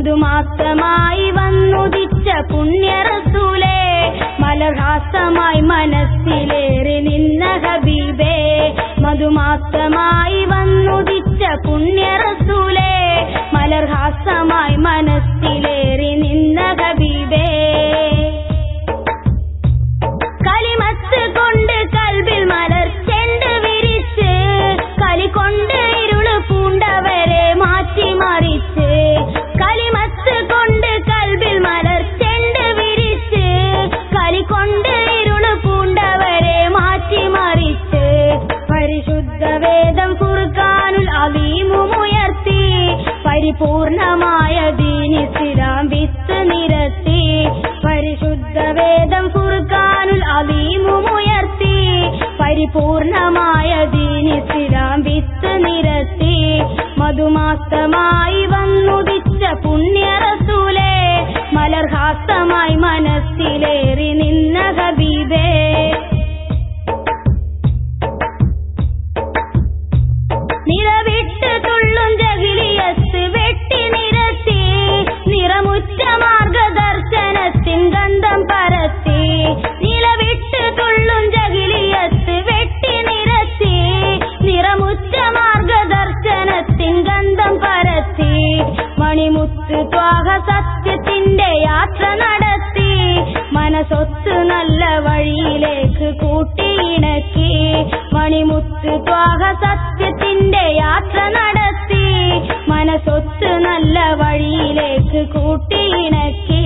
മധുമാസമായി വന്നുദിച്ച പുണ്യ റസൂലേ മലർഹാസമായി മനസ്സിലേറി നിന്ന ഹബീബേ മധുമാസമായി വന്നുദിച്ച പുണ്യ റസൂലേ മലർഹാസമായി മനസ്സിലേറി നിന്ന ഹബീബേ കലിമത്ത് കൊണ്ട് കൽബിൽ മലർ ചെണ്ട് വിരിച്ച് കലി കൊണ്ട് ഇരുള് പൂണ്ടവരെ മാറ്റിമറിച്ച് കലിമത്ത് കൊണ്ട് കൽബിൽ മലർ ചെണ്ട് വിരിച്ച് കലി കൊണ്ട് ഇരുള് പൂണ്ടവരെ മാറ്റിമറിച്ച് പരിശുദ്ധ വേദം ഖുർആനുൽ അലീമുയർത്തി പരിപൂർണമായ ദീൻ ഇസ്ലാം വിത്ത് നിരത്തി പരിശുദ്ധ വേദം ഖുർആനുൽ അലീമുയർത്തി പരിപൂർണമായ ദീൻ ഇസ്ലാം വിത്ത് നിരത്തി മധുമാസമായി വന്നുദിച്ച പുണ്യ റസൂലേ മലർഹാസമായി മനസ്സിലേറി നിന്ന ഹബീബേ നിറവിട്ട് തുള്ളും ജഹിലിയത്ത് വെട്ടി നിരത്തി നിറമുറ്റ മാർഗദർശനത്തിൻ ഗന്ധം പരത്തി നിലവിട്ട് തുള്ളും ജഹിലിയത്ത് വെട്ടി നിരത്തി നിറമുറ്റ മാർഗദർശനത്തിൻ ഗന്ധം പരത്തി മണിമുത്ത് ത്വാഹ സത്യത്തിന്റെ യാത്ര നടത്തി മനസ്സൊത്ത് നല്ല വഴിയിലേക്ക് കൂട്ടിയിണക്കി മണിമുത്ത് ത്വാഹ സത്യത്തിന്റെ യാത്ര നടത്തി മനസ്സൊത്ത് നല്ല വഴിയിലേക്ക് കൂട്ടിയിണക്കി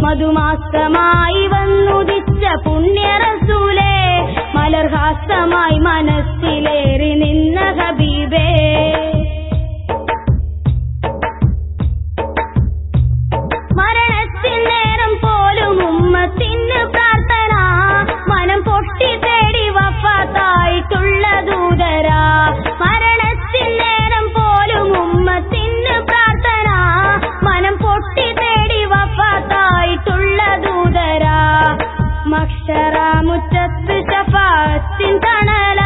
മധുമാസമായി വന്നുദിച്ച പുണ്യ റസൂലേ മലർഹാസമായി മനസ്സിലേറി നിന്ന ഹബീബേ മരണത്തിൻ നേരം പോലും ഉമ്മത്തിന് പ്രാർത്ഥന മനം പൊട്ടി തേടി വഫാത്തായിട്ടുള്ള ദൂതരാ മരണത്തിൻ നേരം പോലും ഉമ്മത്തിന് പ്രാർത്ഥന മനം പൊട്ടി തേടി വഫാത്തായിട്ടുള്ള ദൂതരാ മഹ്ശറമുറ്റത്ത് ശഫാഅത്തിൻ തണല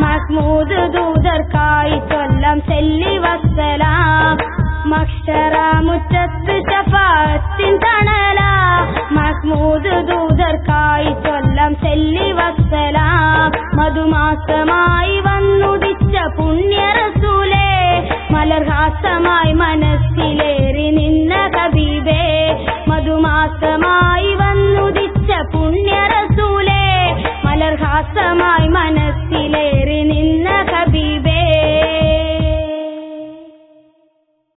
മഹ്മൂദ് ദൂതർക്കായി ചൊല്ലാം സല്ലി വസ്സലാം മഹ്ശറമുറ്റത്ത് ശഫാഅത്തിൻ തണല മഹ്മൂദ് ദൂതർക്കായി ചൊല്ലാം സല്ലി വസ്സലാം മധുമാസമായി വന്നുദിച്ച പുണ്യ റസൂലേ മലർഹാസമായി മനസ്സിലേറി നിന്ന ഹബീബേ മധുമാസമായി വന്നുദിച്ച പുണ്യ റസൂലേ മലർഹാസമായി മനസ്സിലേറി